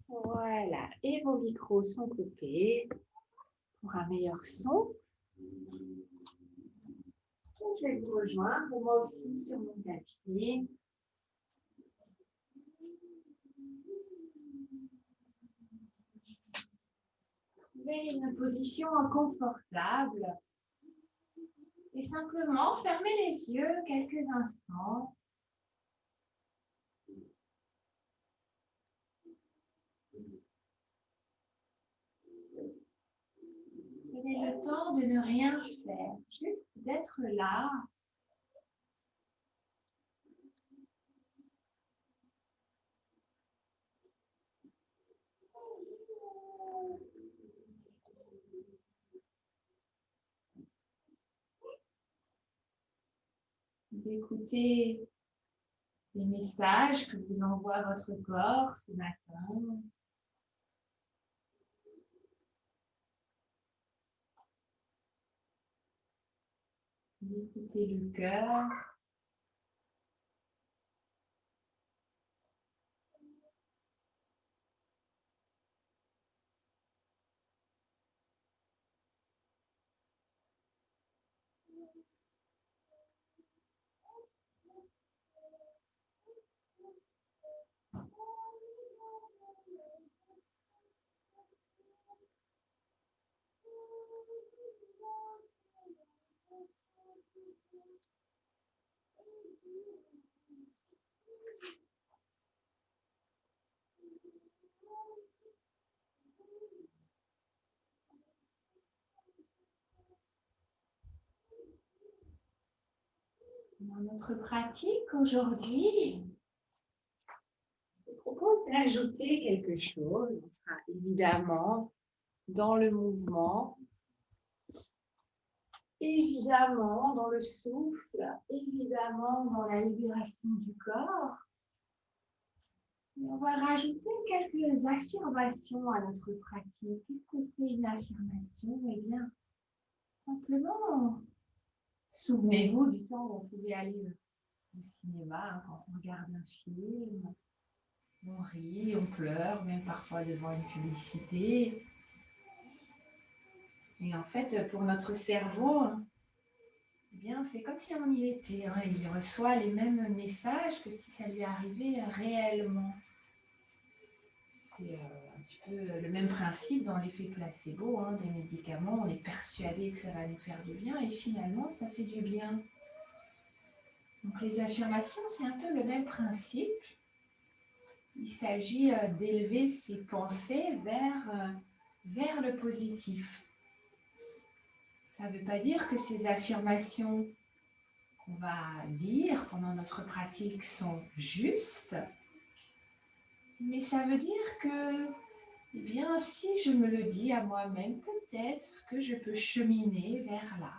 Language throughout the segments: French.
Voilà, et vos micros sont coupés pour un meilleur son. Je vais vous rejoindre, moi aussi, sur mon tapis. Trouvez une position confortable et simplement fermez les yeux quelques instants. Prenez le temps de ne rien faire, juste d'être là. D'écouter les messages que vous envoie votre corps ce matin. D'écouter le cœur. Dans notre pratique aujourd'hui, je vous propose d'ajouter quelque chose. On sera évidemment dans le mouvement, évidemment dans le souffle, évidemment dans la libération du corps. Et on va rajouter quelques affirmations à notre pratique. Qu'est-ce que c'est une affirmation? Eh bien, simplement, souvenez-vous du temps où on pouvait aller au cinéma, hein, quand on regarde un film. On rit, on pleure, même parfois devant une publicité. Et en fait, pour notre cerveau, eh bien, c'est comme si on y était. Hein. Il reçoit les mêmes messages que si ça lui arrivait réellement. C'est un petit peu le même principe dans l'effet placebo, hein, des médicaments. On est persuadé que ça va nous faire du bien et finalement, ça fait du bien. Donc les affirmations, c'est un peu le même principe. Il s'agit d'élever ses pensées vers le positif. Ça ne veut pas dire que ces affirmations qu'on va dire pendant notre pratique sont justes, mais ça veut dire que, eh bien, si je me le dis à moi-même, peut-être que je peux cheminer vers là,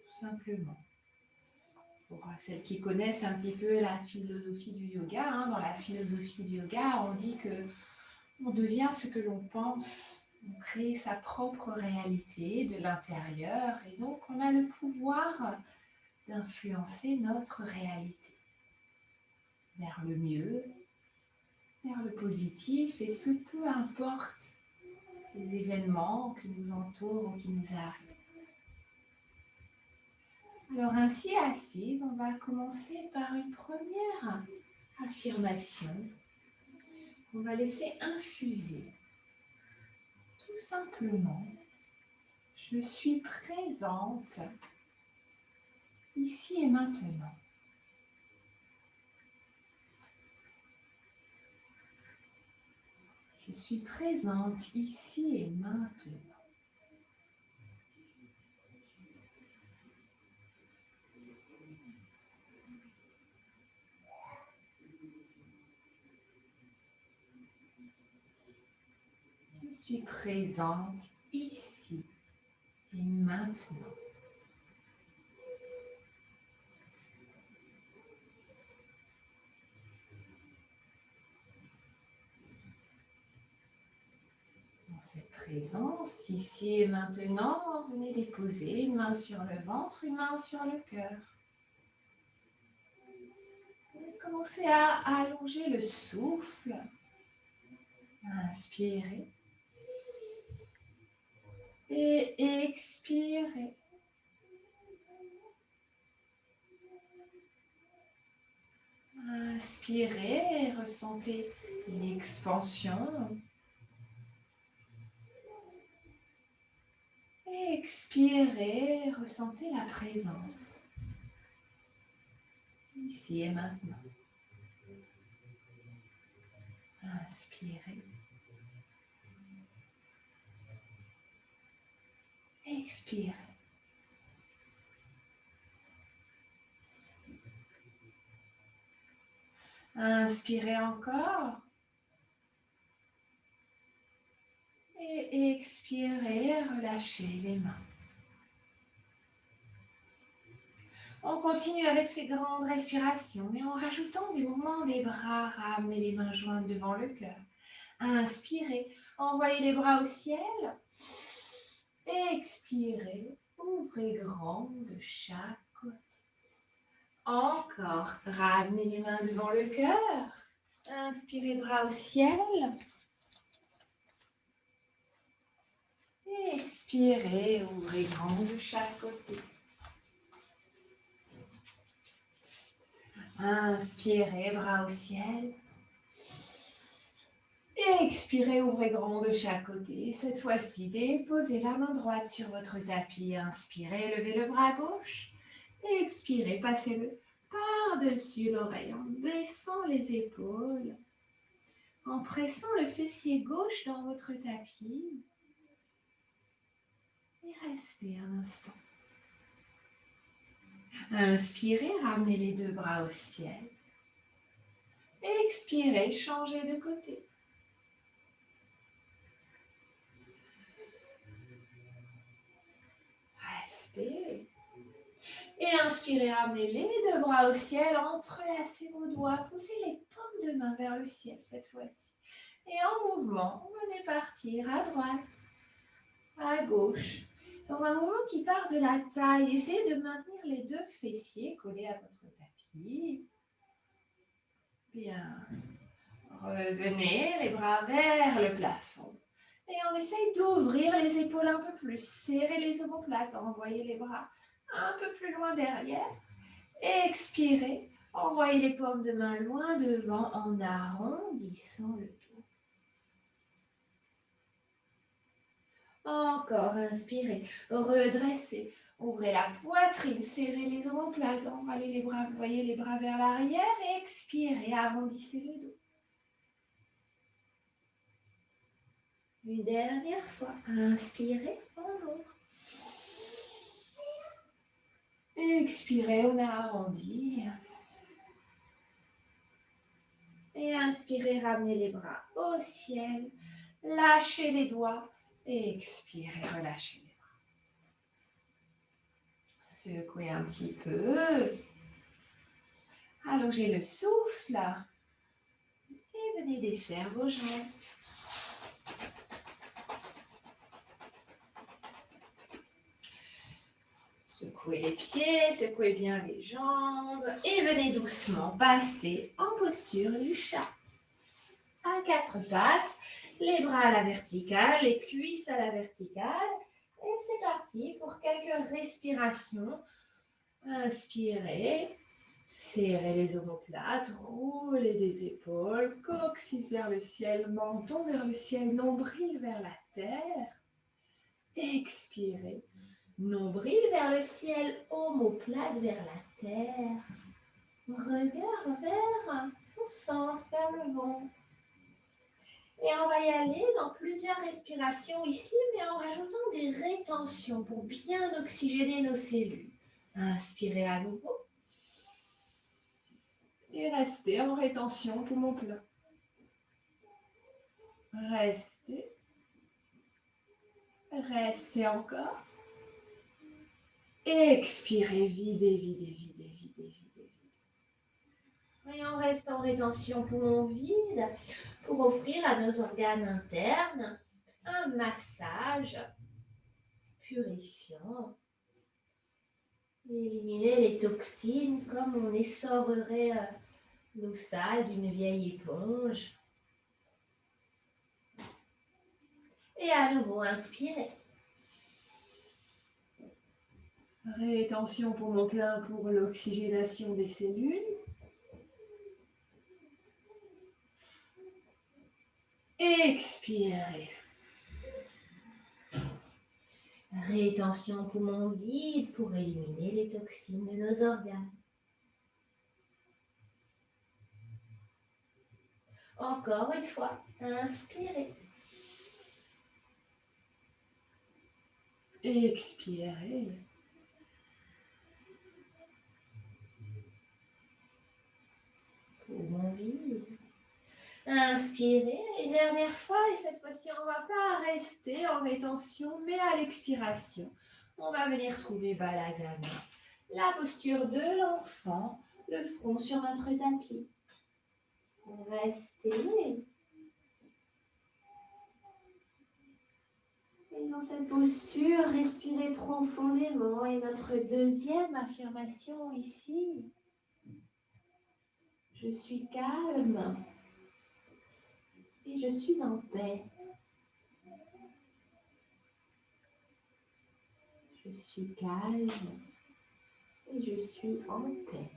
tout simplement. Pour celles qui connaissent un petit peu la philosophie du yoga, hein, dans la philosophie du yoga, on dit que on devient ce que l'on pense, on crée sa propre réalité de l'intérieur et donc on a le pouvoir d'influencer notre réalité vers le mieux, vers le positif et ce peu importe les événements qui nous entourent ou qui nous arrivent. Alors ainsi assise, on va commencer par une première affirmation. On va laisser infuser. Tout simplement, je suis présente ici et maintenant. Je suis présente ici et maintenant. Je suis présente ici et maintenant. Dans cette présence, ici et maintenant, venez déposer une main sur le ventre, une main sur le cœur. commencez à allonger le souffle. Inspirez. Et expirez. Inspirez et ressentez l'expansion. Expirez, ressentez la présence. Ici et maintenant. Inspirez. Expirez. Inspirez encore. Et expirez, relâchez les mains. On continue avec ces grandes respirations, mais en rajoutant du mouvement des bras, ramenez les mains jointes devant le cœur. Inspirez, envoyez les bras au ciel. Expirez, ouvrez grand de chaque côté. Encore, ramenez les mains devant le cœur. Inspirez, bras au ciel. Expirez, ouvrez grand de chaque côté. Inspirez, bras au ciel. Expirez, ouvrez grand de chaque côté. Cette fois-ci, déposez la main droite sur votre tapis. Inspirez, levez le bras gauche. Expirez, passez-le par-dessus l'oreille en baissant les épaules. En pressant le fessier gauche dans votre tapis. Et restez un instant. Inspirez, ramenez les deux bras au ciel. Expirez, changez de côté. Restez. Et inspirez, ramenez les deux bras au ciel, entrelacez vos doigts, poussez les paumes de main vers le ciel cette fois-ci. Et en mouvement, venez partir à droite, à gauche. Dans un mouvement qui part de la taille, essayez de maintenir les deux fessiers collés à votre tapis. Bien. Revenez les bras vers le plafond. Et on essaye d'ouvrir les épaules un peu plus. Serrez les omoplates. Envoyez les bras un peu plus loin derrière. Expirez. Envoyez les paumes de main loin devant en arrondissant le dos. Encore, inspirez. Redressez. Ouvrez la poitrine. Serrez les omoplates. Envoyez les bras vers l'arrière. Et expirez. Arrondissez le dos. Une dernière fois. Inspirez, on ouvre. Expirez, on arrondit. Et inspirez, ramenez les bras au ciel. Lâchez les doigts. Et expirez, relâchez les bras. Secouez un petit peu. Allongez le souffle. Et venez défaire vos jambes. Secouez les pieds, secouez bien les jambes et venez doucement passer en posture du chat. À quatre pattes, les bras à la verticale, les cuisses à la verticale. Et c'est parti pour quelques respirations. Inspirez, serrez les omoplates, roulez des épaules, coccyx vers le ciel, menton vers le ciel, nombril vers la terre. Expirez. Nombril vers le ciel, omoplate vers la terre. Regard vers son centre, vers le ventre. Et on va y aller dans plusieurs respirations ici, mais en rajoutant des rétentions pour bien oxygéner nos cellules. Inspirez à nouveau. Et restez en rétention, poumon plein. Restez. Restez encore. Expirez, videz, videz, videz, videz, videz. Et on reste en rétention poumon vide pour offrir à nos organes internes un massage purifiant. Éliminer les toxines comme on essorerait l'eau sale d'une vieille éponge. Et à nouveau, inspirez. Rétention poumon plein pour l'oxygénation des cellules. Expirez. Rétention poumon vide pour éliminer les toxines de nos organes. Encore une fois, inspirez. Expirez. Poumon vide. Inspirez une dernière fois et cette fois-ci, on ne va pas rester en rétention, mais à l'expiration, on va venir trouver Balasana. La posture de l'enfant, le front sur notre tapis. Restez. Et dans cette posture, respirez profondément. Et notre deuxième affirmation ici. Je suis calme et je suis en paix. Je suis calme et je suis en paix.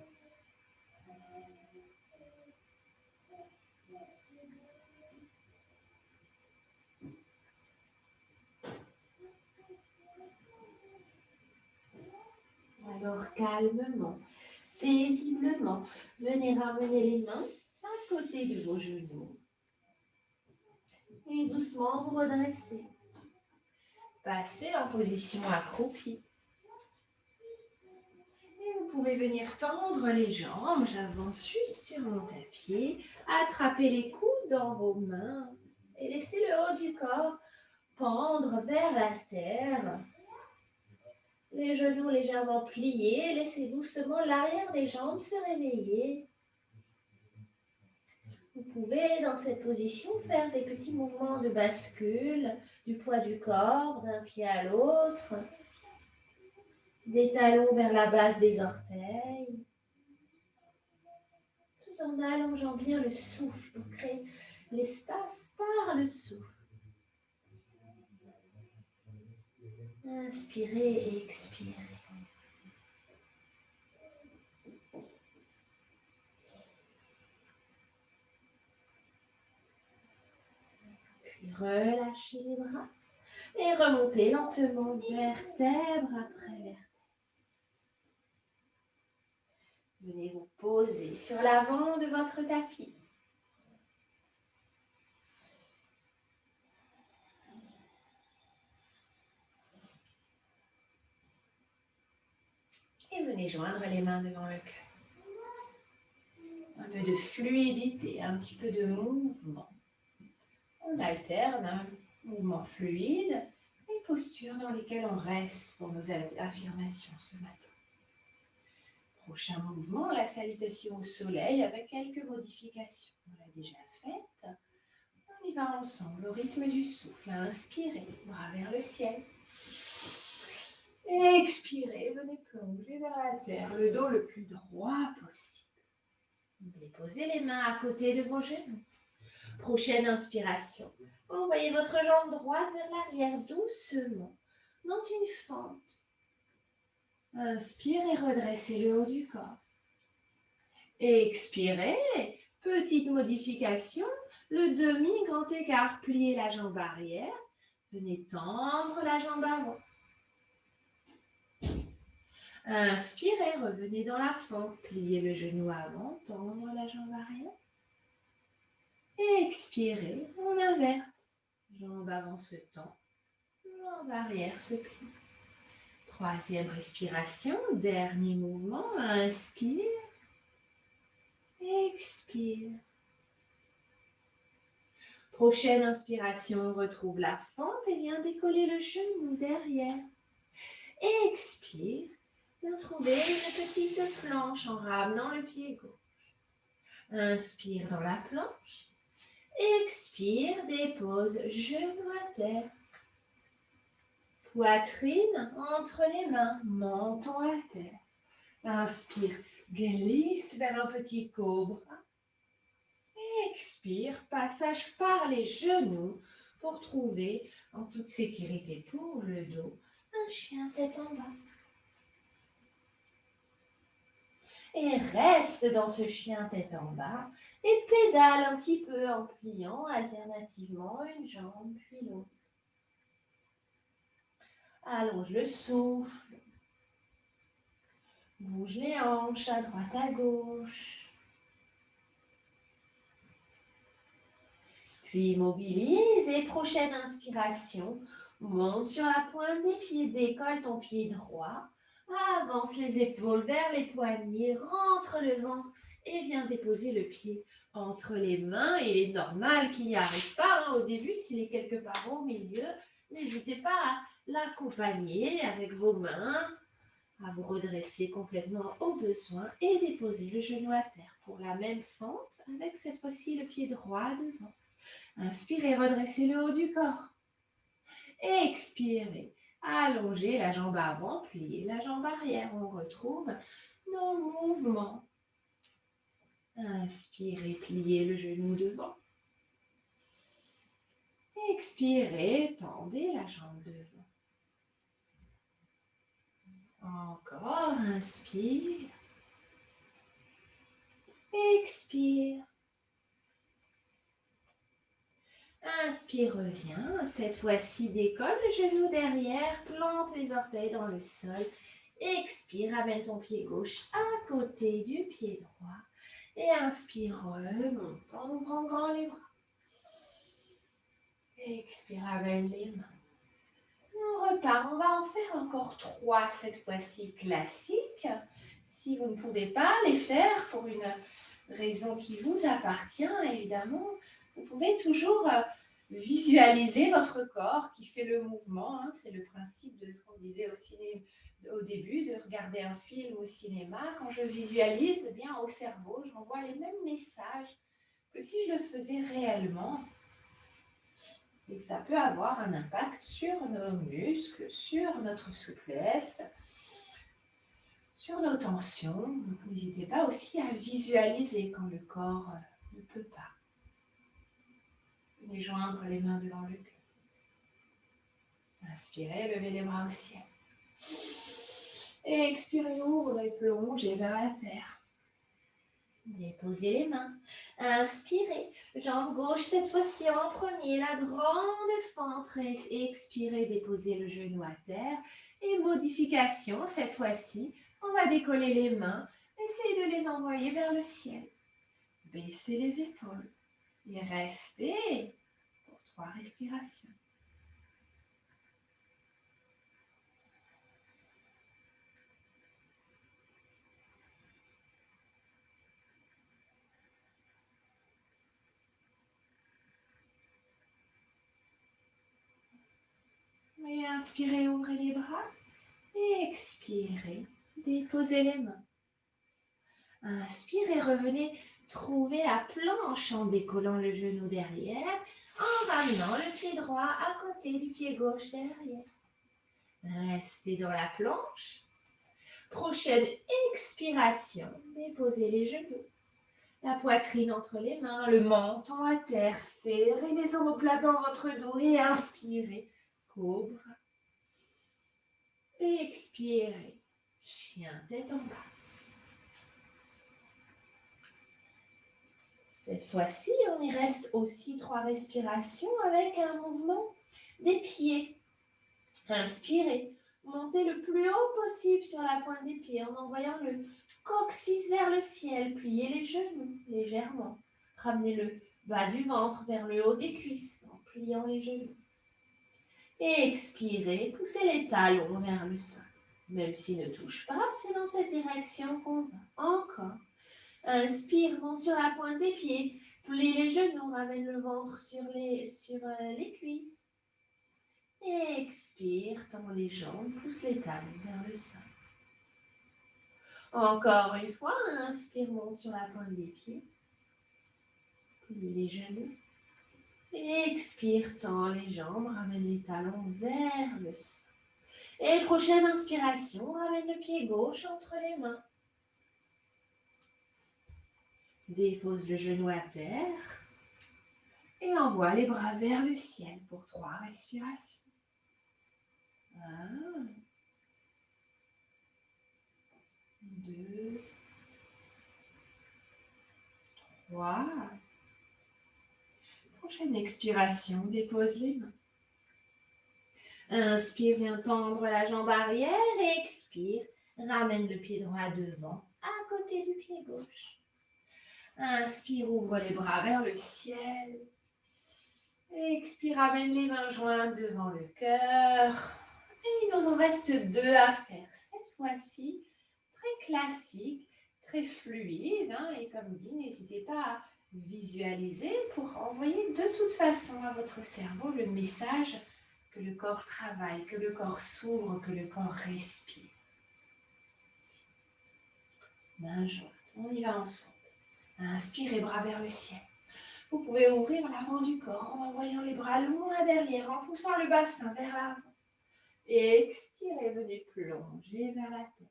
Alors calmement, paisiblement, venez ramener les mains à côté de vos genoux. Et doucement vous redressez. Passez en position accroupie. Et vous pouvez venir tendre les jambes. J'avance juste sur mon tapis. Attrapez les coudes dans vos mains. Et laissez le haut du corps pendre vers la terre. Les genoux légèrement pliés. Laissez doucement l'arrière des jambes se réveiller. Vous pouvez, dans cette position, faire des petits mouvements de bascule, du poids du corps, d'un pied à l'autre, des talons vers la base des orteils, tout en allongeant bien le souffle pour créer l'espace par le souffle. Inspirez et expirez. Puis relâchez les bras et remontez lentement vertèbre après vertèbre. Venez vous poser sur l'avant de votre tapis. Et venez joindre les mains devant le cœur. Un peu de fluidité, un petit peu de mouvement. On alterne un mouvement fluide et postures dans lesquelles on reste pour nos affirmations ce matin. Prochain mouvement, la salutation au soleil avec quelques modifications. On l'a déjà faite. On y va ensemble au rythme du souffle. Inspirez, bras vers le ciel. Expirez, venez plonger vers la terre, le dos le plus droit possible. Déposez les mains à côté de vos genoux. Prochaine inspiration. Envoyez votre jambe droite vers l'arrière doucement, dans une fente. Inspirez, redressez le haut du corps. Expirez, petite modification, le demi-grand écart, pliez la jambe arrière. Venez tendre la jambe avant. Inspirez, revenez dans la fente, pliez le genou avant, tendre la jambe arrière. Expirez, on inverse. Jambe avant se tend, jambe arrière se plie. Troisième respiration, dernier mouvement, inspire, expire. Prochaine inspiration, on retrouve la fente et vient décoller le genou derrière. Expire. Trouver une petite planche en ramenant le pied gauche. Inspire dans la planche. Expire, dépose genou à terre. Poitrine entre les mains, menton à terre. Inspire, glisse vers un petit cobra. Expire, passage par les genoux pour trouver en toute sécurité pour le dos un chien tête en bas. Et reste dans ce chien tête en bas et pédale un petit peu en pliant alternativement une jambe puis l'autre. Allonge le souffle. Bouge les hanches à droite à gauche. Puis mobilise et prochaine inspiration, monte sur la pointe des pieds, décolle ton pied droit, avance les épaules vers les poignets, rentre le ventre et viens déposer le pied entre les mains. Il est normal qu'il n'y arrive pas au début, s'il est quelque part au milieu. N'hésitez pas à l'accompagner avec vos mains, à vous redresser complètement au besoin et déposer le genou à terre pour la même fente avec cette fois-ci le pied droit devant. Inspirez, redressez le haut du corps. Expirez, allongez la jambe avant, pliez la jambe arrière. On retrouve nos mouvements. Inspirez, pliez le genou devant. Expirez, tendez la jambe devant. Encore, inspire. Expire. Inspire, reviens. Cette fois-ci, décolle le genou derrière, plante les orteils dans le sol. Expire, ramène ton pied gauche à côté du pied droit. Et inspire, remonte en ouvrant grand les bras. Expire, ramène les mains. On repart, on va en faire encore 3 cette fois-ci classiques. Si vous ne pouvez pas les faire pour une raison qui vous appartient, évidemment, vous pouvez toujours visualiser votre corps qui fait le mouvement. C'est le principe de ce qu'on disait au début, de regarder un film au cinéma. Quand je visualise, bien au cerveau, j'envoie les mêmes messages que si je le faisais réellement. Et ça peut avoir un impact sur nos muscles, sur notre souplesse, sur nos tensions. Donc, n'hésitez pas aussi à visualiser quand le corps ne peut pas. Et joindre les mains devant le cœur. Inspirez, levez les bras au ciel. Et expirez, ouvrez, plongez vers la terre. Déposez les mains. Inspirez, jambe gauche cette fois-ci en premier, la grande fente. Expirez, déposez le genou à terre. Et modification, cette fois-ci, on va décoller les mains. Essayez de les envoyer vers le ciel. Baissez les épaules. Et restez pour 3 respirations. Et inspirez, ouvrez les bras. Et expirez, déposez les mains. Inspirez, revenez trouver la planche en décollant le genou derrière, en ramenant le pied droit à côté du pied gauche derrière. Restez dans la planche. Prochaine expiration, déposez les genoux. La poitrine entre les mains, le menton à terre. Serrez les omoplates dans votre dos et inspirez. Cobra. Expirez. Chien tête en bas. Cette fois-ci, on y reste aussi 3 respirations avec un mouvement des pieds. Inspirez. Montez le plus haut possible sur la pointe des pieds en envoyant le coccyx vers le ciel. Pliez les genoux légèrement. Ramenez le bas du ventre vers le haut des cuisses en pliant les genoux. Et expirez. Poussez les talons vers le sol. Même s'ils ne touchent pas, c'est dans cette direction qu'on va. Encore. Inspire, monte sur la pointe des pieds. Plie les genoux, ramène le ventre sur les cuisses. Et expire, tends les jambes, pousse les talons vers le sol. Encore une fois, inspire, monte sur la pointe des pieds. Plie les genoux. Et expire, tends les jambes, ramène les talons vers le sol. Et prochaine inspiration, ramène le pied gauche entre les mains. Dépose le genou à terre. Et envoie les bras vers le ciel pour 3 respirations. 1, 2, 3. Prochaine expiration, dépose les mains. Inspire, viens tendre la jambe arrière. Expire, ramène le pied droit devant, à côté du pied gauche. Inspire, ouvre les bras vers le ciel. Expire, ramène les mains jointes devant le cœur. Et il nous en reste 2 à faire. Cette fois-ci, très classique, très fluide. Et comme dit, n'hésitez pas à visualiser pour envoyer de toute façon à votre cerveau le message que le corps travaille, que le corps s'ouvre, que le corps respire. Main jointe, on y va ensemble. Inspirez, bras vers le ciel. Vous pouvez ouvrir l'avant du corps en envoyant les bras loin derrière, en poussant le bassin vers l'avant. Expirez, venez plonger vers la terre.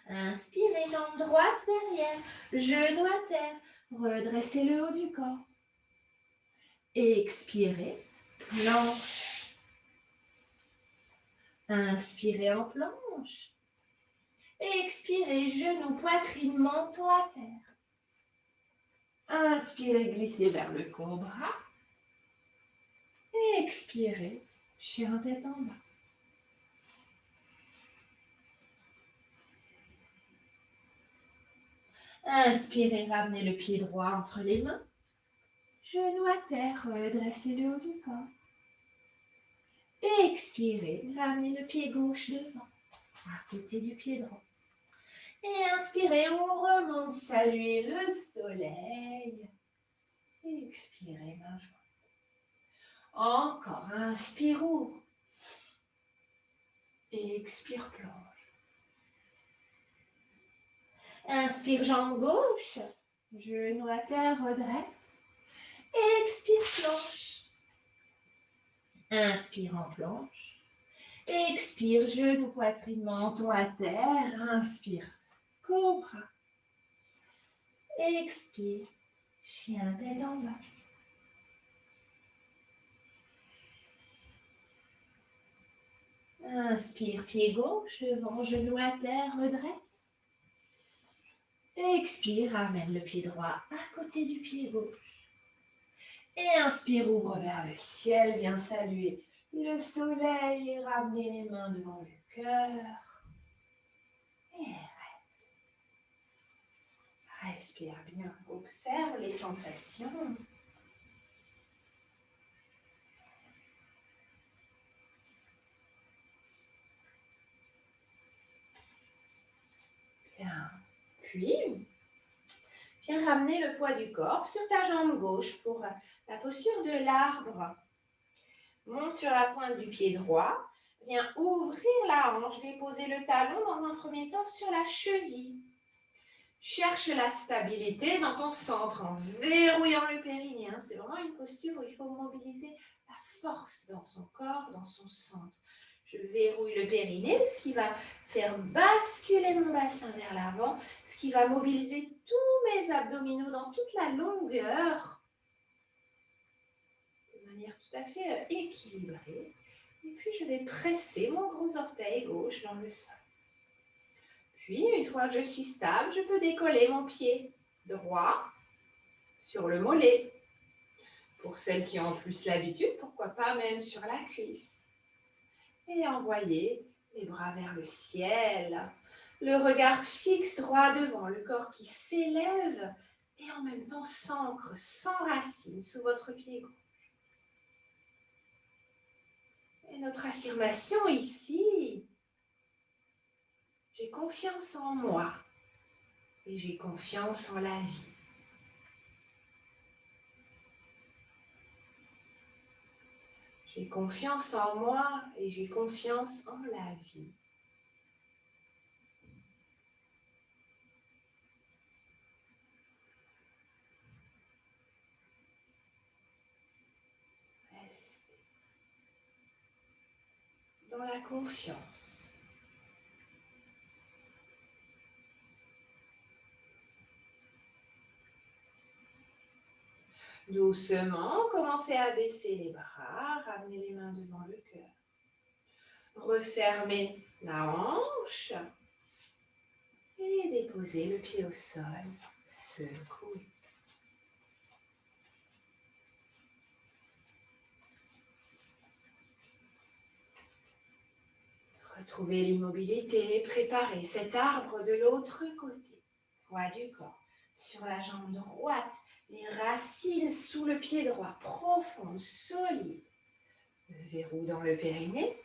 Inspirez, jambe droite derrière, genou à terre, redressez le haut du corps. Expirez, planche. Inspirez en planche. Expirez, genou, poitrine, menton à terre. Inspirez, glissez vers le cobra. Expirez, chien tête en bas. Inspirez, ramenez le pied droit entre les mains. Genou à terre, redressez le haut du corps. Expirez, ramenez le pied gauche devant, à côté du pied droit. Et inspirez, on remonte, saluez le soleil. Expirez, main jointe. Encore, inspire, ouvre. Expire, plonge. Inspire, jambe gauche. Genou à terre, redresse. Expire, planche. Inspire en planche. Expire, genou, poitrine, menton à terre. Inspire, cobra. Expire, chien tête en bas. Inspire, pied gauche, devant, genou à terre, redresse. Expire, ramène le pied droit à côté du pied gauche. Et inspire, ouvre vers le ciel, viens saluer le soleil et ramener les mains devant le cœur. Et reste. Respire bien, observe les sensations. Bien. Puis, viens ramener le poids du corps sur ta jambe gauche pour la posture de l'arbre. Monte sur la pointe du pied droit. Viens ouvrir la hanche, déposer le talon dans un premier temps sur la cheville. Cherche la stabilité dans ton centre en verrouillant le périnée. C'est vraiment une posture où il faut mobiliser la force dans son corps, dans son centre. Je verrouille le périnée, ce qui va faire basculer mon bassin vers l'avant, ce qui va mobiliser tous mes abdominaux dans toute la longueur, de manière tout à fait équilibrée. Et puis, je vais presser mon gros orteil gauche dans le sol. Puis, une fois que je suis stable, je peux décoller mon pied droit sur le mollet. Pour celles qui ont plus l'habitude, pourquoi pas même sur la cuisse. Et envoyer les bras vers le ciel. Le regard fixe droit devant, le corps qui s'élève et en même temps s'ancre, s'enracine sous votre pied gauche. Et notre affirmation ici, j'ai confiance en moi et j'ai confiance en la vie. J'ai confiance en moi et j'ai confiance en la vie. Restez dans la confiance. Doucement, commencez à baisser les bras, ramenez les mains devant le cœur. Refermez la hanche et déposez le pied au sol. Secouez. Retrouvez l'immobilité, préparez cet arbre de l'autre côté. Poids du corps sur la jambe droite, les racines sous le pied droit, profonde, solide. Le verrou dans le périnée,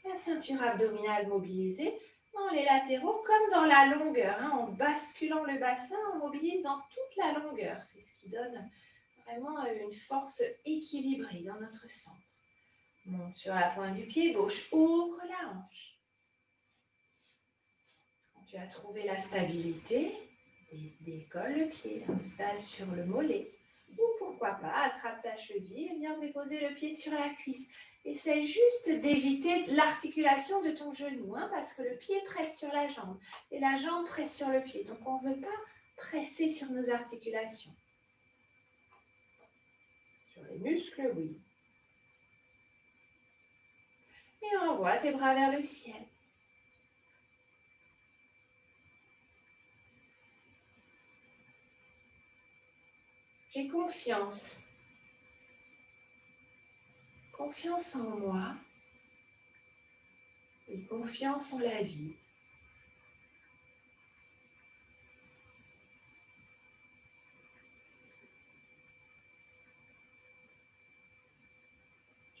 la ceinture abdominale mobilisée dans les latéraux comme dans la longueur. En basculant le bassin, on mobilise dans toute la longueur. C'est ce qui donne vraiment une force équilibrée dans notre centre. Monte sur la pointe du pied gauche, ouvre la hanche. Quand tu as trouvé la stabilité, décolle le pied, installe sur le mollet. Ou pourquoi pas, attrape ta cheville et viens déposer le pied sur la cuisse. Essaye juste d'éviter l'articulation de ton genou, parce que le pied presse sur la jambe et la jambe presse sur le pied. Donc on ne veut pas presser sur nos articulations. Sur les muscles, oui. Et envoie tes bras vers le ciel. J'ai confiance. Confiance en moi et confiance en la vie.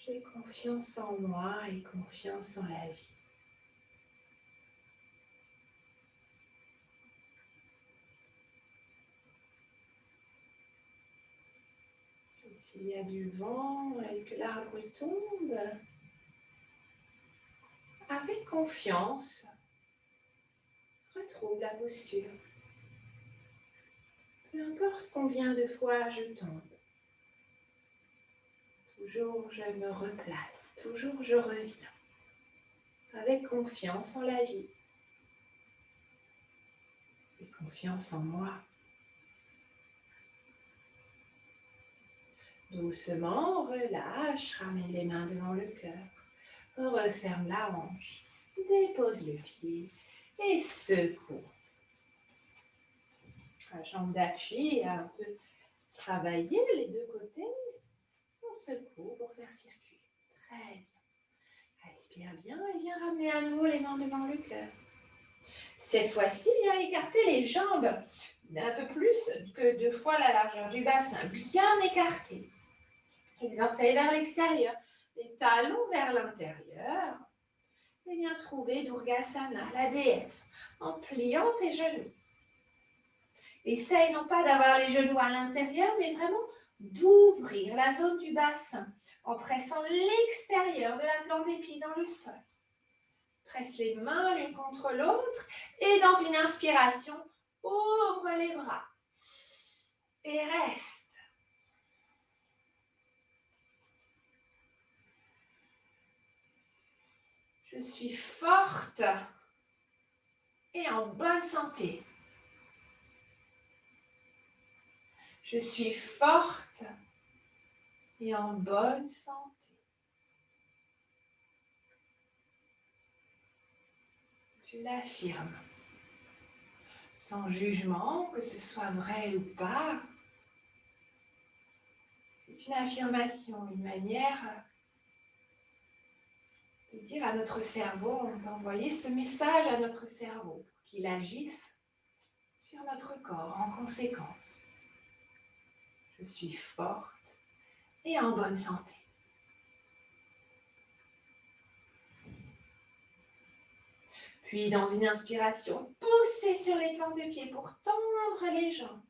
J'ai confiance en moi et confiance en la vie. S'il y a du vent et que l'arbre tombe, avec confiance, retrouve la posture. Peu importe combien de fois je tombe, toujours je me replace, toujours je reviens, avec confiance en la vie et confiance en moi. Doucement, relâche, ramène les mains devant le cœur, referme la hanche, dépose le pied et secoue. La jambe d'appui est un peu travaillée, les deux côtés. On secoue pour faire circuler. Très bien. Respire bien et viens ramener à nouveau les mains devant le cœur. Cette fois-ci, viens écarter les jambes un peu plus que 2 fois la largeur du bassin. Bien écarté. Les orteils vers l'extérieur, les talons vers l'intérieur. Et viens trouver Durgasana, la déesse, en pliant tes genoux. Essaye non pas d'avoir les genoux à l'intérieur, mais vraiment d'ouvrir la zone du bassin en pressant l'extérieur de la plante des pieds dans le sol. Presse les mains l'une contre l'autre et dans une inspiration, ouvre les bras et reste. Je suis forte et en bonne santé. Je suis forte et en bonne santé. Tu l'affirmes, sans jugement, que ce soit vrai ou pas. C'est une affirmation, une manière de dire à notre cerveau, d'envoyer ce message à notre cerveau pour qu'il agisse sur notre corps en conséquence. Je suis forte et en bonne santé. Puis, dans une inspiration, poussez sur les plantes de pied pour tendre les jambes.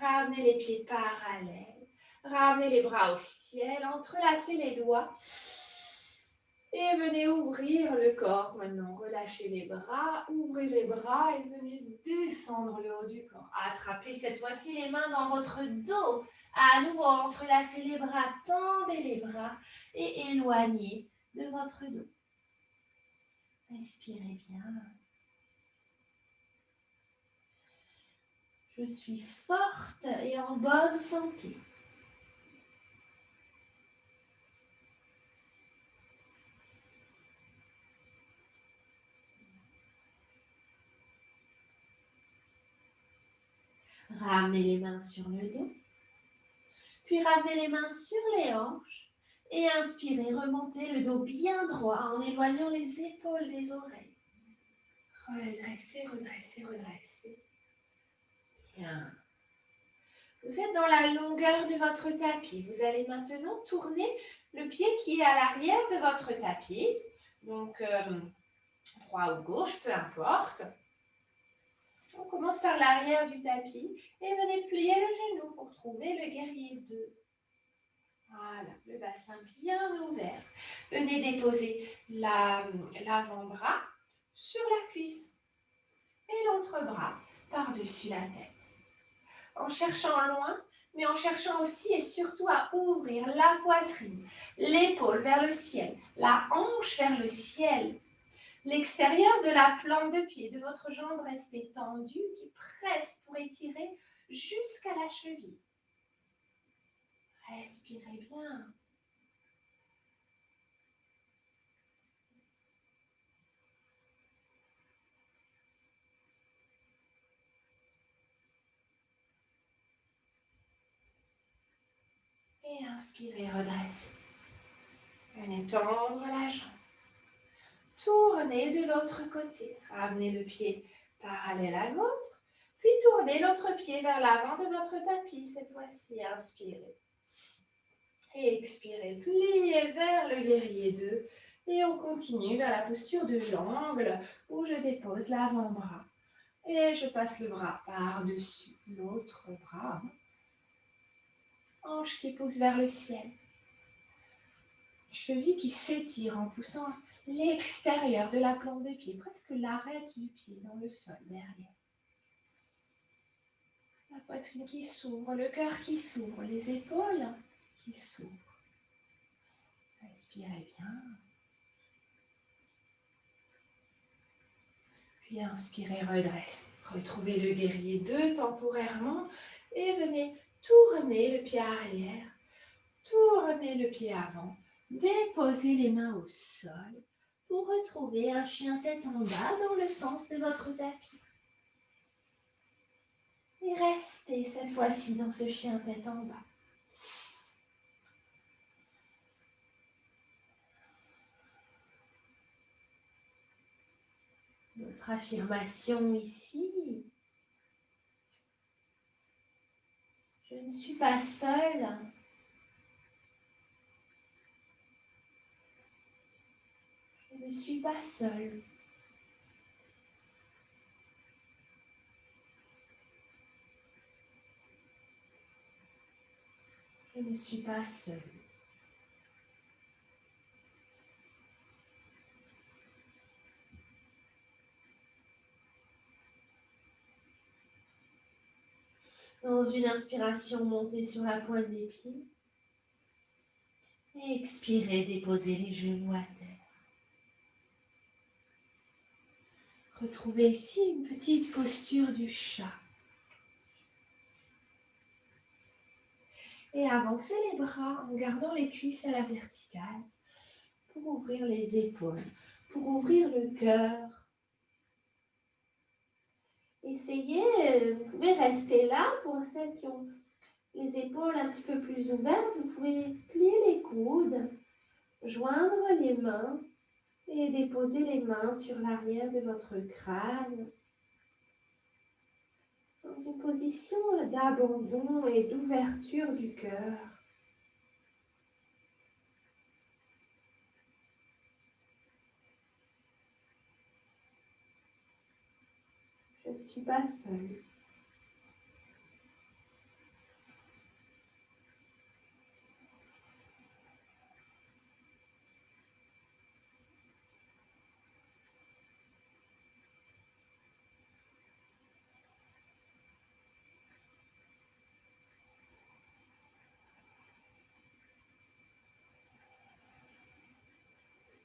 Ramenez les pieds parallèles. Ramenez les bras au ciel. Entrelacez les doigts. Et venez ouvrir le corps maintenant. Relâchez les bras, ouvrez les bras et venez descendre le haut du corps. Attrapez cette fois-ci les mains dans votre dos. À nouveau, entrelacez les bras, tendez les bras et éloignez de votre dos. Respirez bien. Je suis forte et en bonne santé. Ramenez les mains sur le dos. Puis ramenez les mains sur les hanches. Et inspirez, remontez le dos bien droit en éloignant les épaules des oreilles. Redressez, redressez, redressez. Bien. Vous êtes dans la longueur de votre tapis. Vous allez maintenant tourner le pied qui est à l'arrière de votre tapis. Donc, droit ou gauche, peu importe. On commence par l'arrière du tapis et venez plier le genou pour trouver le guerrier 2. Voilà, le bassin bien ouvert. Venez déposer l'avant-bras sur la cuisse et l'autre bras par-dessus la tête. En cherchant loin, mais en cherchant aussi et surtout à ouvrir la poitrine, l'épaule vers le ciel, la hanche vers le ciel. L'extérieur de la plante de pied de votre jambe reste étendue, qui presse pour étirer jusqu'à la cheville. Respirez bien. Et inspirez, redressez. Venez tendre la jambe. Tournez de l'autre côté. Ramenez le pied parallèle à l'autre. Puis tournez l'autre pied vers l'avant de votre tapis. Cette fois-ci, inspirez. Et expirez. Pliez vers le guerrier 2. Et on continue vers la posture de l'angle où je dépose l'avant-bras. Et je passe le bras par-dessus l'autre bras. Hanche qui pousse vers le ciel. Cheville qui s'étire en poussant l'extérieur de la plante de pied, presque l'arête du pied dans le sol derrière. La poitrine qui s'ouvre, le cœur qui s'ouvre, les épaules qui s'ouvrent. Respirez bien. Puis inspirez, redressez. Retrouvez le guerrier 2 temporairement et venez tourner le pied arrière, tourner le pied avant, déposez les mains au sol pour retrouver un chien tête en bas dans le sens de votre tapis. Et restez cette fois-ci dans ce chien tête en bas. Notre affirmation ici. Je ne suis pas seule. Je ne suis pas seule. Je ne suis pas seule. Dans une inspiration, montez sur la pointe des pieds. Et expirez, déposez les genoux à terre. Retrouvez ici une petite posture du chat. Et avancez les bras en gardant les cuisses à la verticale pour ouvrir les épaules, pour ouvrir le cœur. Essayez, vous pouvez rester là pour celles qui ont les épaules un petit peu plus ouvertes. Vous pouvez plier les coudes, joindre les mains et déposer les mains sur l'arrière de votre crâne. Dans une position d'abandon et d'ouverture du cœur. Je ne suis pas seule.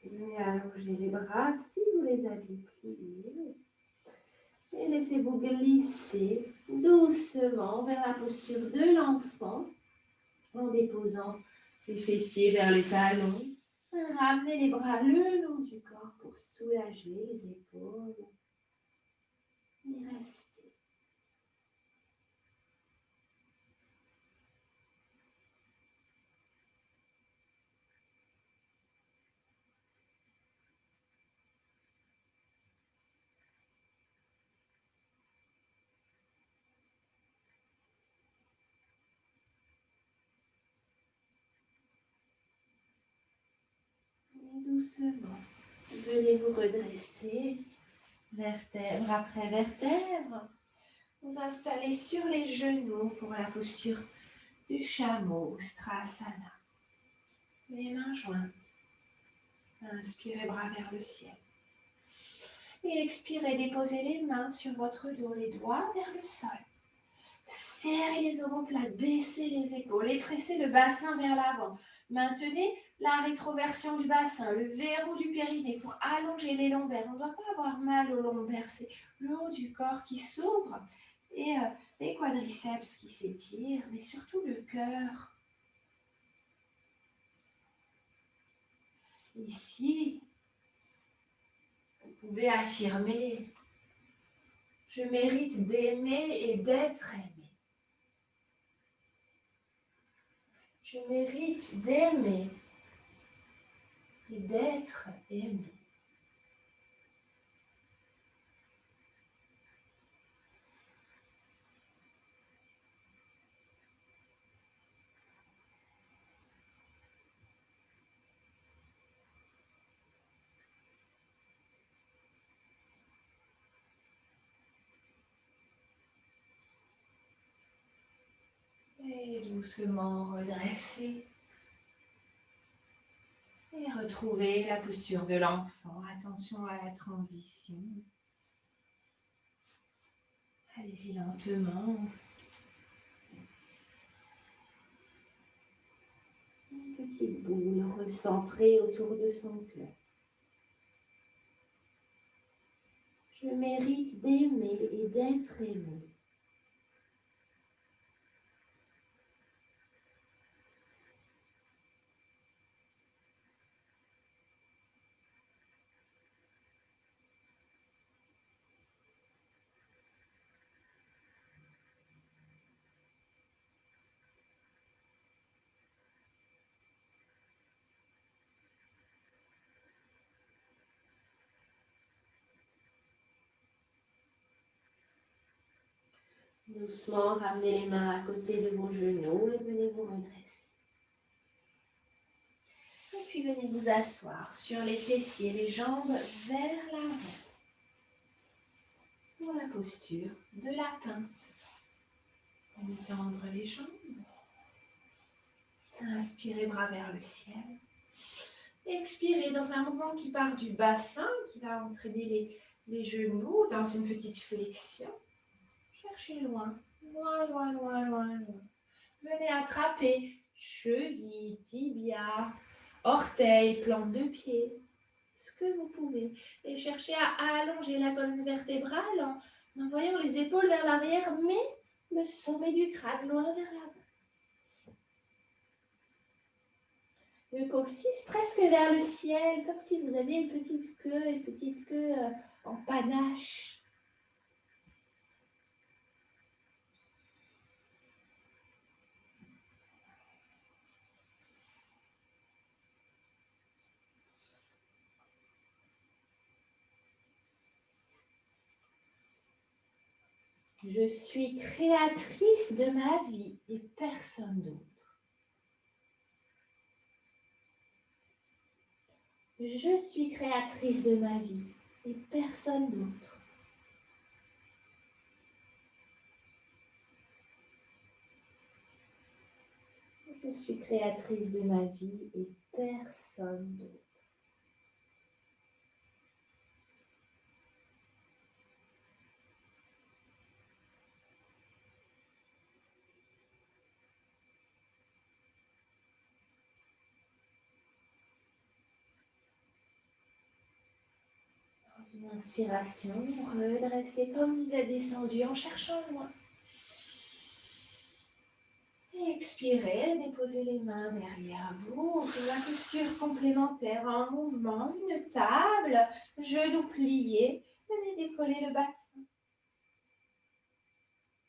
Et allongez les bras si vous les avez pliés. Et laissez-vous glisser doucement vers la posture de l'enfant en déposant les fessiers vers les talons. Ramenez les bras le long du corps pour soulager les épaules. Et restez. Et doucement, venez vous redresser, vertèbre après vertèbre. Vous installez sur les genoux pour la posture du chameau, Strasana. Les mains jointes. Inspirez, bras vers le ciel. Et expirez, déposez les mains sur votre dos, les doigts vers le sol. Serrez les omoplates, baissez les épaules et pressez le bassin vers l'avant. Maintenez la rétroversion du bassin, le verrou du périnée pour allonger les lombaires. On ne doit pas avoir mal aux lombaires, c'est le haut du corps qui s'ouvre et les quadriceps qui s'étirent, mais surtout le cœur. Ici, vous pouvez affirmer « Je mérite d'aimer et d'être aimé ». Je mérite d'aimer et d'être aimé. Et doucement redresser. Et retrouver la posture de l'enfant. Attention à la transition. Allez-y lentement. Une petite boule recentrée autour de son cœur. Je mérite d'aimer et d'être aimé. Doucement, ramenez les mains à côté de vos genoux et venez vous redresser. Et puis venez vous asseoir sur les fessiers, les jambes vers l'avant. Pour la posture de la pince. Étendre les jambes. Inspirez, bras vers le ciel. Expirez dans un mouvement qui part du bassin, qui va entraîner les genoux dans une petite flexion. Cherchez loin, loin, loin, loin, loin, loin. Venez attraper cheville, tibia, orteil, plante de pied, ce que vous pouvez. Et cherchez à allonger la colonne vertébrale en envoyant les épaules vers l'arrière, mais le sommet du crâne loin vers l'avant. Le coccyx presque vers le ciel, comme si vous aviez une petite queue en panache. Je suis créatrice de ma vie et personne d'autre. Je suis créatrice de ma vie et personne d'autre. Je suis créatrice de ma vie et personne d'autre. Une inspiration, redressez comme vous êtes descendu en cherchant loin. Et expirez, déposez les mains derrière vous. La posture complémentaire en mouvement, une table, genoux pliés. Venez décoller le bassin.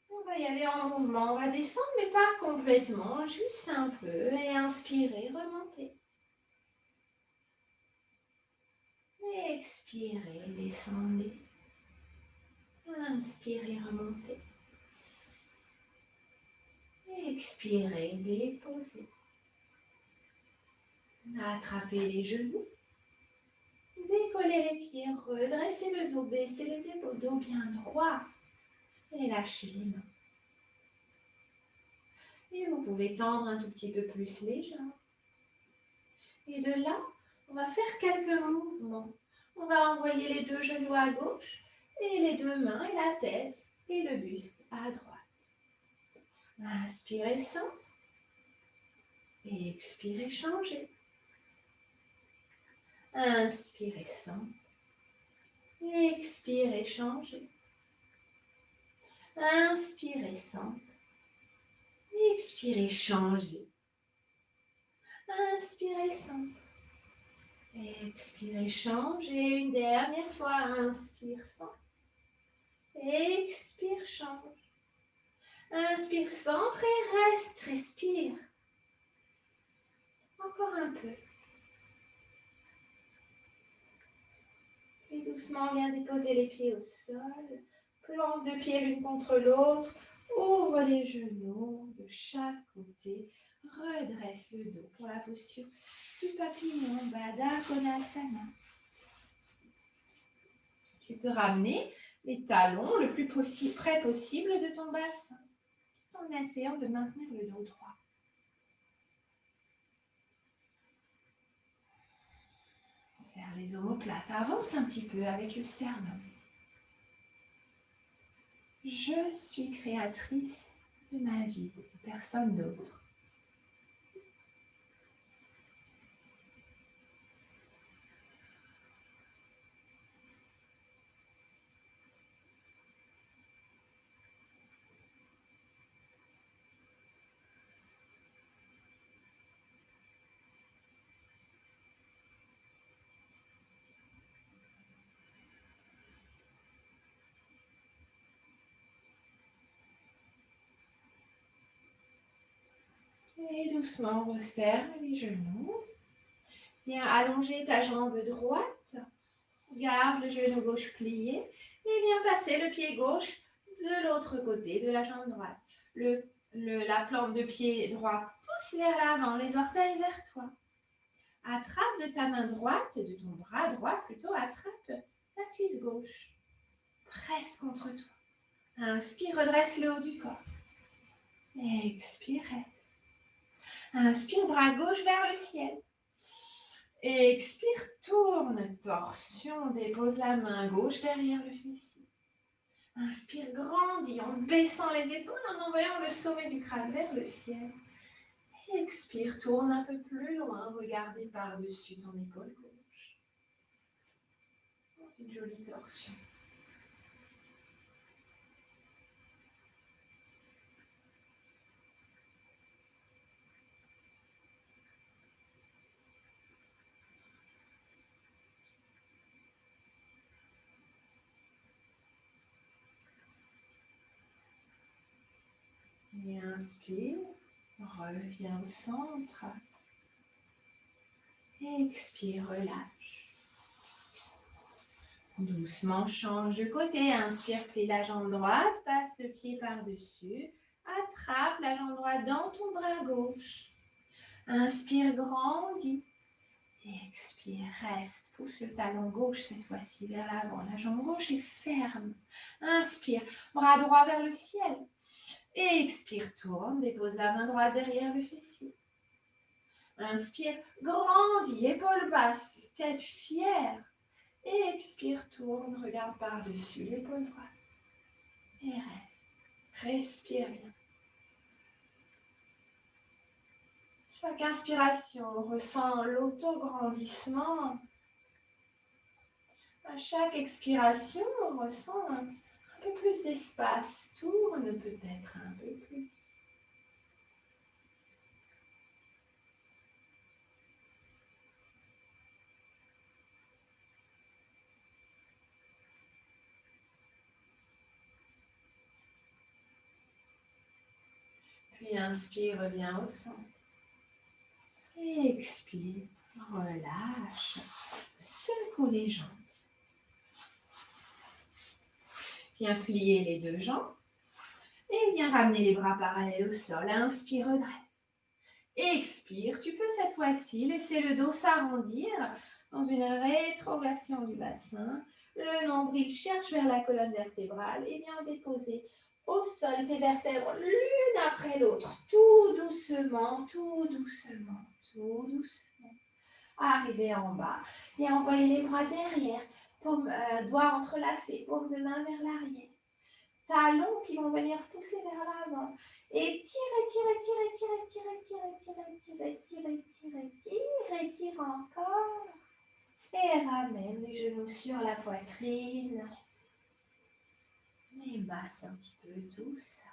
On va y aller en mouvement, on va descendre mais pas complètement, juste un peu. Et inspirez, remontez. Et expirez, descendez. Inspirez, remontez. Expirez, déposez. Attrapez les genoux. Décollez les pieds, redressez le dos, baissez les épaules, dos bien droit. Et lâchez les mains. Et vous pouvez tendre un tout petit peu plus les jambes. Et de là, on va faire quelques mouvements. On va envoyer les deux genoux à gauche et les deux mains et la tête et le buste à droite. Inspirez, centre. Et expirez, changez. Inspirez, centre. Et expirez, changez. Inspirez, centre. Et expirez, changez. Inspirez, centre. Et expirez, changez. Une dernière fois. Inspire, centre. Expire, change. Inspire, centre et reste, respire. Encore un peu. Et doucement, viens déposer les pieds au sol. Plante deux pieds l'une contre l'autre. Ouvre les genoux de chaque côté. Redresse le dos pour la posture du papillon, Baddha Konasana. Tu peux ramener les talons le plus près possible de ton bassin, en essayant de maintenir le dos droit. Serre les omoplates, avance un petit peu avec le sternum. Je suis créatrice de ma vie, personne d'autre. Et doucement, referme les genoux. Viens allonger ta jambe droite. Garde le genou gauche plié. Et viens passer le pied gauche de l'autre côté de la jambe droite. La plante de pied droit pousse vers l'avant, les orteils vers toi. Attrape de ta main droite, de ton bras droit plutôt, attrape la cuisse gauche. Presse contre toi. Inspire, redresse le haut du corps. Expire, reste. Inspire, bras gauche vers le ciel. Expire, tourne, torsion, dépose la main gauche derrière le fessier. Inspire, grandis en baissant les épaules, en envoyant le sommet du crâne vers le ciel. Expire, tourne un peu plus loin, regardez par-dessus ton épaule gauche. Une jolie torsion. Et inspire, reviens au centre. Expire, relâche. Doucement, change de côté. Inspire, plie la jambe droite, passe le pied par-dessus. Attrape la jambe droite dans ton bras gauche. Inspire, grandis. Expire, reste. Pousse le talon gauche cette fois-ci vers l'avant. La jambe gauche est ferme. Inspire, bras droit vers le ciel. Expire, tourne. Dépose la main droite derrière le fessier. Inspire, grandis, épaules basses, tête fière. Expire, tourne, regarde par-dessus l'épaule droite. Et reste. Respire bien. Chaque inspiration, on ressent l'auto-grandissement. À chaque expiration, on ressent un peu plus d'espace. Tourne peut-être un peu plus. Puis inspire, reviens au centre. Et expire, relâche, secoue les jambes. Viens plier les deux jambes et viens ramener les bras parallèles au sol. Inspire, redresse. Expire, tu peux cette fois-ci laisser le dos s'arrondir. Dans une rétroversion du bassin, le nombril cherche vers la colonne vertébrale et vient déposer au sol tes vertèbres l'une après l'autre, tout doucement, tout doucement, tout doucement. Arrivé en bas, viens envoyer les bras derrière, doigts entrelacés, paume de main vers l'arrière. Talons qui vont venir pousser vers l'avant. Et tire encore. Et ramène les genoux sur la poitrine. Et masse un petit peu tout ça.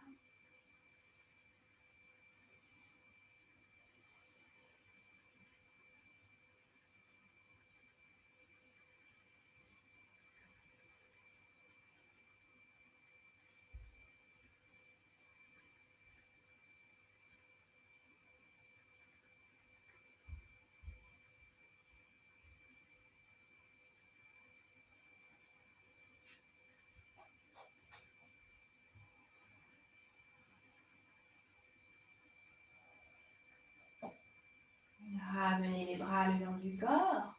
Ramenez les bras le long du corps.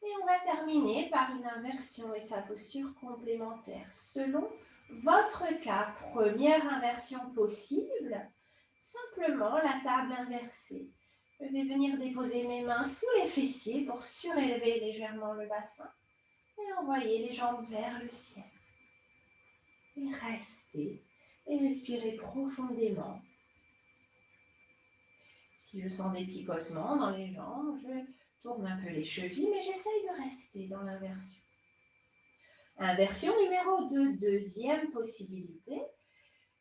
Et on va terminer par une inversion et sa posture complémentaire. Selon votre cas, première inversion possible, simplement la table inversée. Je vais venir déposer mes mains sous les fessiers pour surélever légèrement le bassin et envoyer les jambes vers le ciel. Et restez et respirez profondément. Si je sens des picotements dans les jambes, je tourne un peu les chevilles, mais j'essaye de rester dans l'inversion. Inversion numéro 2, deuxième possibilité.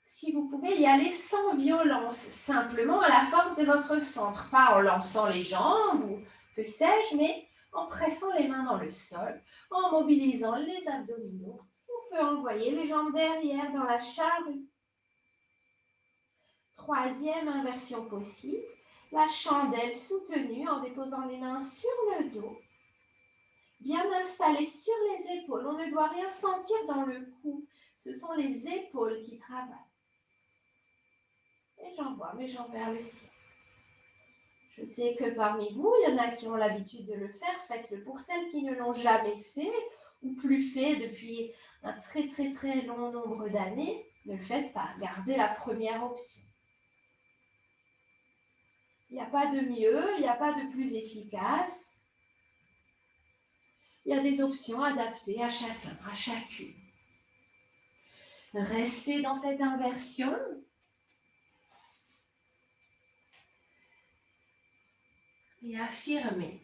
Si vous pouvez y aller sans violence, simplement à la force de votre centre, pas en lançant les jambes ou que sais-je, mais en pressant les mains dans le sol, en mobilisant les abdominaux. On peut envoyer les jambes derrière dans la charrue. Troisième inversion possible. La chandelle soutenue en déposant les mains sur le dos. Bien installée sur les épaules. On ne doit rien sentir dans le cou. Ce sont les épaules qui travaillent. Et j'envoie mes jambes vers le ciel. Je sais que parmi vous, il y en a qui ont l'habitude de le faire. Faites-le. Pour celles qui ne l'ont jamais fait ou plus fait depuis un très très très long nombre d'années, ne le faites pas. Gardez la première option. Il n'y a pas de mieux, il n'y a pas de plus efficace. Il y a des options adaptées à chacun, à chacune. Restez dans cette inversion. Et affirmez.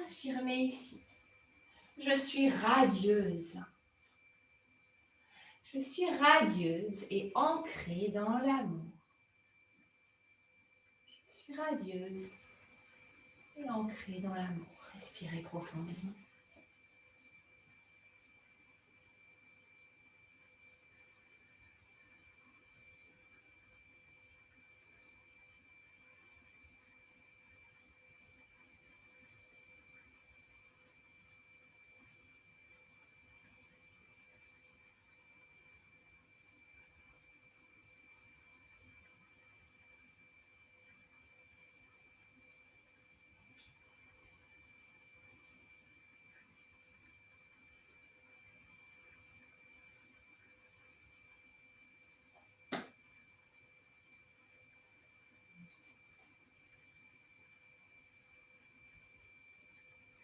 Affirmez ici. Je suis radieuse. Je suis radieuse et ancrée dans l'amour. Je suis radieuse et ancrée dans l'amour. Respirez profondément.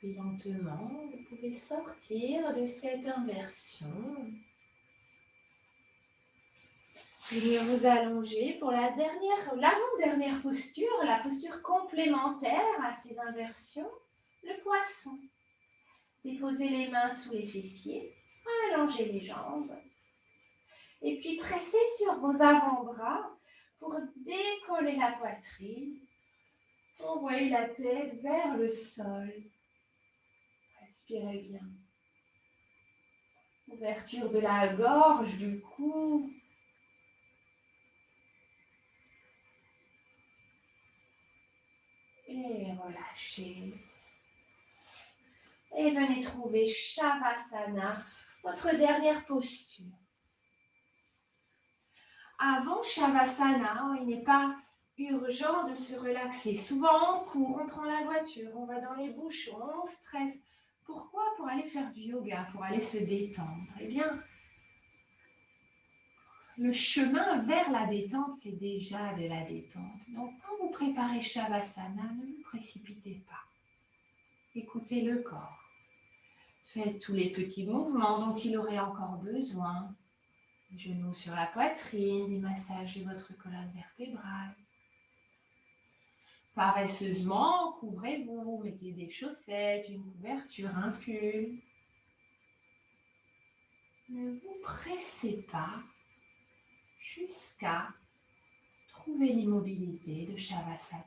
Puis lentement, vous pouvez sortir de cette inversion. Venir vous allonger pour l'avant-dernière posture, la posture complémentaire à ces inversions, le poisson. Déposez les mains sous les fessiers, allongez les jambes. Et puis pressez sur vos avant-bras pour décoller la poitrine. Envoyez la tête vers le sol. Respirez bien. Ouverture de la gorge, du cou. Et relâchez. Et venez trouver Shavasana, votre dernière posture. Avant Shavasana, il n'est pas urgent de se relaxer. Souvent, on court, on prend la voiture, on va dans les bouchons, on stresse. Pourquoi? Pour aller faire du yoga, pour aller se détendre. Eh bien, le chemin vers la détente, c'est déjà de la détente. Donc, quand vous préparez Shavasana, ne vous précipitez pas. Écoutez le corps. Faites tous les petits mouvements dont il aurait encore besoin. Genoux sur la poitrine, des massages de votre colonne vertébrale. Paresseusement, couvrez-vous, mettez des chaussettes, une couverture, un pull. Ne vous pressez pas jusqu'à trouver l'immobilité de Shavasana.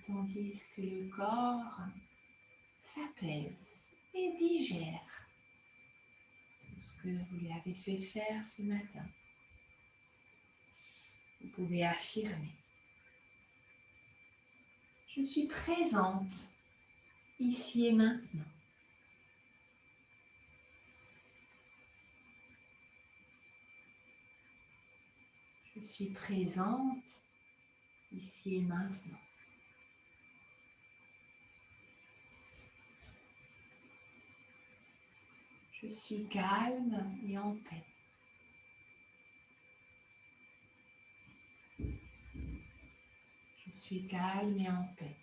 Tandis que le corps s'apaise et digère tout ce que vous lui avez fait faire ce matin. Vous pouvez affirmer: je suis présente ici et maintenant. Je suis présente ici et maintenant. Je suis calme et en paix. Je suis calme et en paix.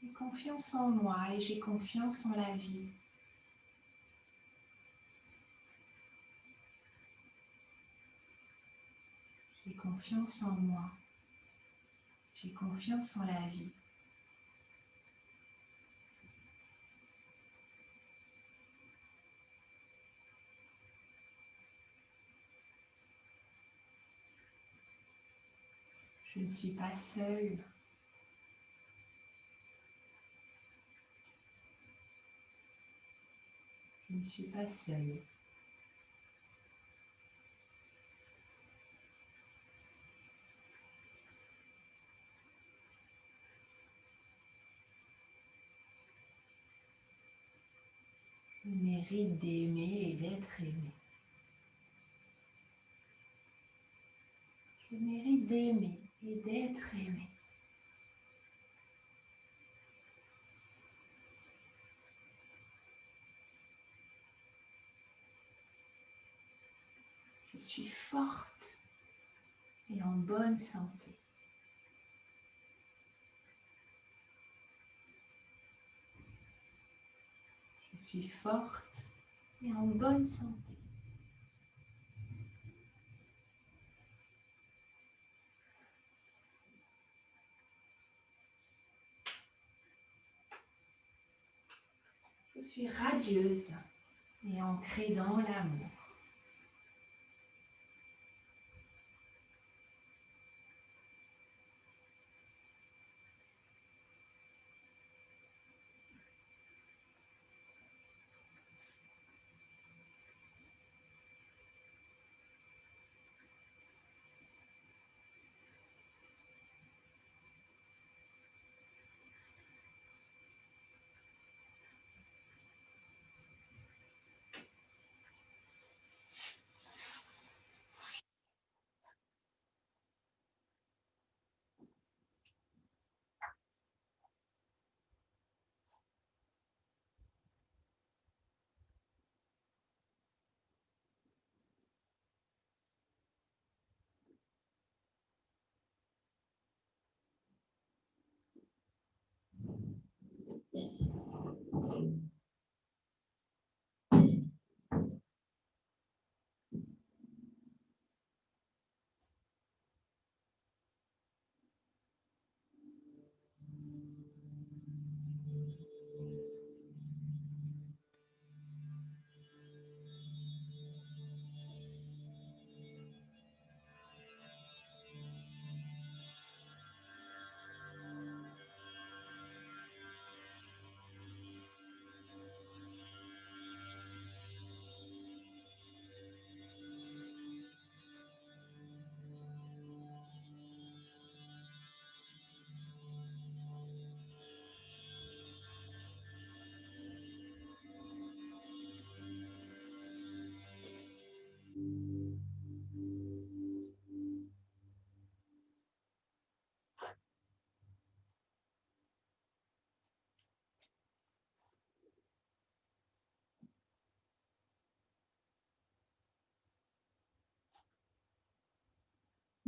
J'ai confiance en moi et j'ai confiance en la vie. J'ai confiance en moi. J'ai confiance en la vie. Je ne suis pas seule. Je ne suis pas seule. Je mérite d'aimer et d'être aimée. Je mérite d'aimer et d'être aimée. Je suis forte et en bonne santé. Je suis forte et en bonne santé. Je suis radieuse et ancrée dans l'amour.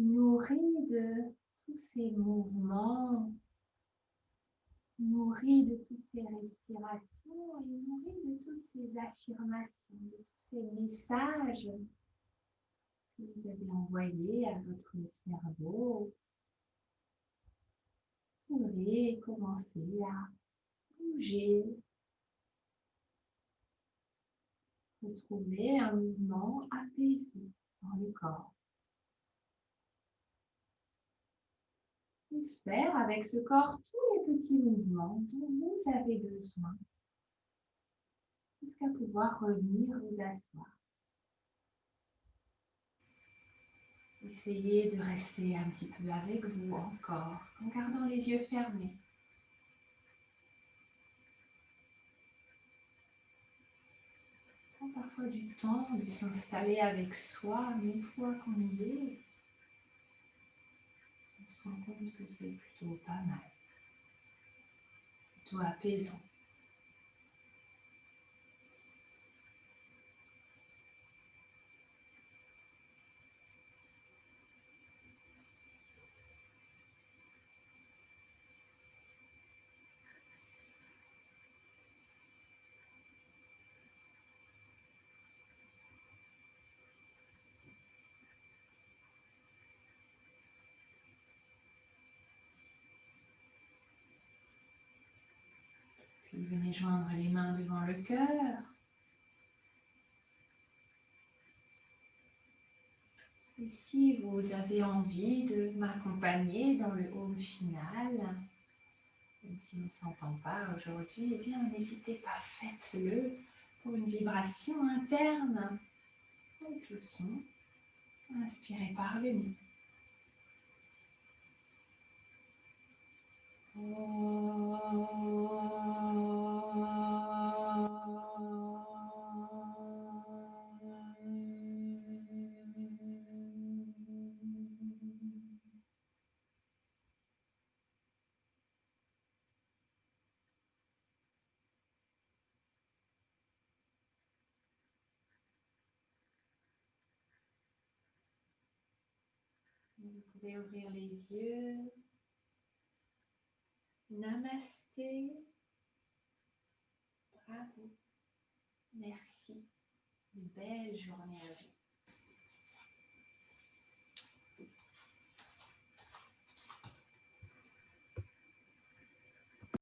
nourri de tous ces mouvements, nourri de toutes ces respirations et nourri de toutes ces affirmations, de tous ces messages que vous avez envoyés à votre cerveau. Vous pourrez commencer à bouger, retrouver un mouvement apaisé dans le corps. Et faire avec ce corps tous les petits mouvements dont vous avez besoin jusqu'à pouvoir revenir vous asseoir. Essayez de rester un petit peu avec vous encore, en gardant les yeux fermés. Il prend parfois du temps de s'installer avec soi, mais une fois qu'on y est, on se rend compte que c'est plutôt pas mal, plutôt apaisant. Puis venez joindre les mains devant le cœur. Et si vous avez envie de m'accompagner dans le home final, même si on ne s'entend pas aujourd'hui, eh bien n'hésitez pas, faites-le pour une vibration interne avec le son. Inspirez par le nez. Vous pouvez ouvrir les yeux. Namasté. Bravo. Merci. Une belle journée à vous.